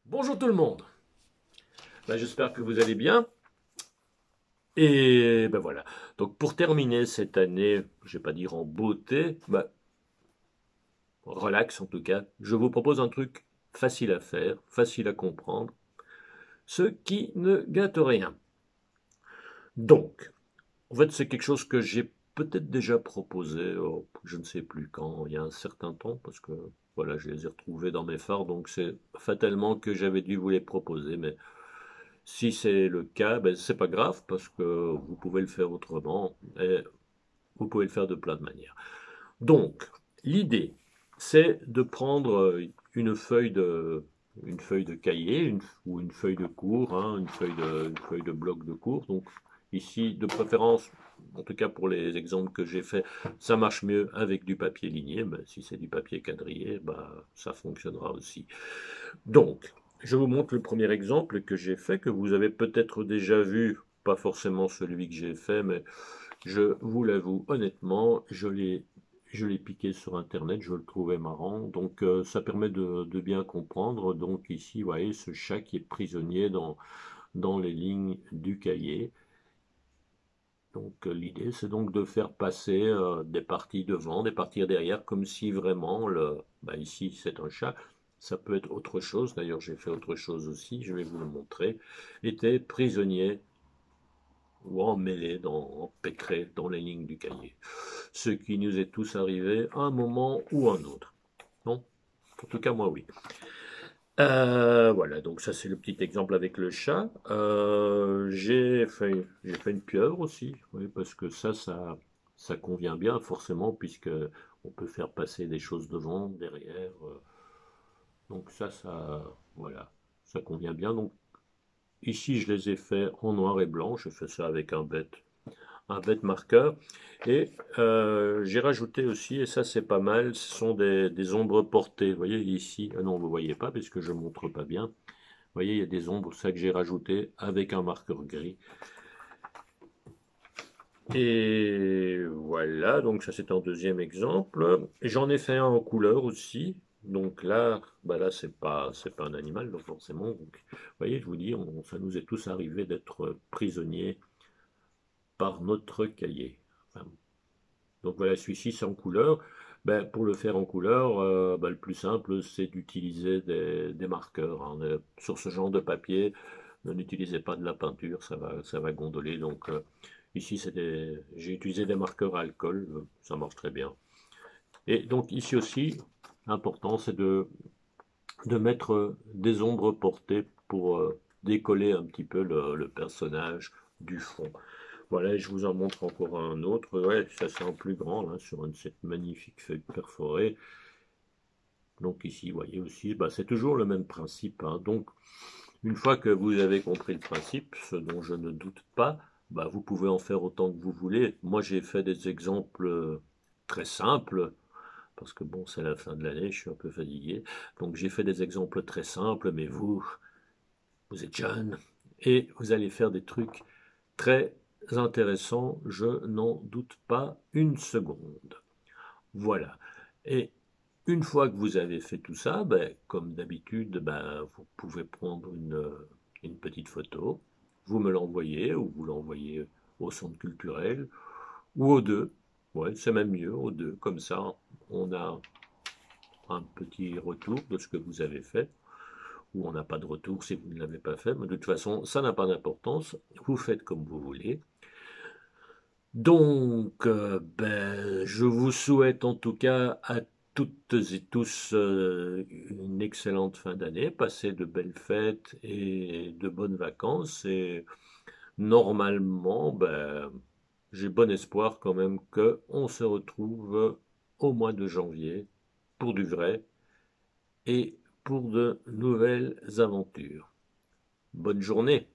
Bonjour tout le monde. J'espère que vous allez bien. Et ben voilà. Donc pour terminer cette année, je vais pas dire en beauté, relax en tout cas, je vous propose un truc facile à faire, facile à comprendre, ce qui ne gâte rien. Donc, en fait, c'est quelque chose que j'ai peut-être déjà proposé, je ne sais plus quand, il y a un certain temps, parce que voilà, je les ai retrouvés dans mes phares, donc c'est fatalement que j'avais dû vous les proposer, mais si c'est le cas, ben, c'est pas grave parce que vous pouvez le faire autrement et vous pouvez le faire de plein de manières. Donc, l'idée, c'est de prendre une feuille de cahier ou une feuille de cours, hein, une feuille de bloc de cours. Donc, ici, de préférence, en tout cas pour les exemples que j'ai faits, ça marche mieux avec du papier ligné. Ben, si c'est du papier quadrillé, ben, ça fonctionnera aussi. Donc, je vous montre le premier exemple que j'ai fait, que vous avez peut-être déjà vu, pas forcément celui que j'ai fait, mais je vous l'avoue honnêtement, je l'ai piqué sur Internet, je le trouvais marrant, donc ça permet de bien comprendre. Donc ici, vous voyez, ce chat qui est prisonnier dans les lignes du cahier. Donc l'idée, c'est donc de faire passer des parties devant, des parties derrière, comme si vraiment, ici c'est un chat, ça peut être autre chose, d'ailleurs j'ai fait autre chose aussi, je vais vous le montrer, était prisonnier ou emmêlé, empêtré dans les lignes du cahier. Ce qui nous est tous arrivé à un moment ou un autre. Non? En tout cas moi oui. Voilà, donc ça c'est le petit exemple avec le chat. J'ai fait une pieuvre aussi, oui, parce que ça convient bien forcément, puisque on peut faire passer des choses devant, derrière. Donc voilà, ça convient bien. Donc ici je les ai fait en noir et blanc, j'ai fait ça avec un bête marqueur. Et j'ai rajouté aussi, et ça c'est pas mal, ce sont des ombres portées. Vous voyez ici, ah non vous voyez pas parce que je montre pas bien. Vous voyez, il y a des ombres, ça que j'ai rajouté avec un marqueur gris. Et voilà, donc ça c'est un deuxième exemple. J'en ai fait un en couleur aussi. Donc là, là c'est pas un animal, donc forcément. Donc, vous voyez, je vous dis, ça nous est tous arrivé d'être prisonniers par notre cahier. Enfin, donc voilà, celui-ci c'est en couleur. Ben, pour le faire en couleur, le plus simple c'est d'utiliser des marqueurs, hein. Sur ce genre de papier, ne n'utilisez pas de la peinture, ça va gondoler. Donc ici j'ai utilisé des marqueurs à alcool, ça marche très bien. Et donc ici aussi, l'important c'est de mettre des ombres portées pour décoller un petit peu le personnage du fond. Voilà, je vous en montre encore un autre. Ouais, ça c'est en plus grand, là, sur cette magnifique feuille perforée. Donc ici, vous voyez aussi, c'est toujours le même principe, hein. Donc, une fois que vous avez compris le principe, ce dont je ne doute pas, vous pouvez en faire autant que vous voulez. Moi, j'ai fait des exemples très simples, parce que bon, c'est la fin de l'année, je suis un peu fatigué. Donc, j'ai fait des exemples très simples, mais vous êtes jeune, et vous allez faire des trucs très intéressant, je n'en doute pas une seconde. Voilà. Et une fois que vous avez fait tout ça, comme d'habitude, vous pouvez prendre une petite photo, vous me l'envoyez ou vous l'envoyez au centre culturel ou aux deux. Ouais, c'est même mieux, aux deux. Comme ça, on a un petit retour de ce que vous avez fait, ou on n'a pas de retour si vous ne l'avez pas fait, mais de toute façon, ça n'a pas d'importance. Vous faites comme vous voulez. Donc, je vous souhaite en tout cas à toutes et tous une excellente fin d'année. Passez de belles fêtes et de bonnes vacances. Et normalement, j'ai bon espoir quand même qu'on se retrouve au mois de janvier pour du vrai et pour de nouvelles aventures. Bonne journée.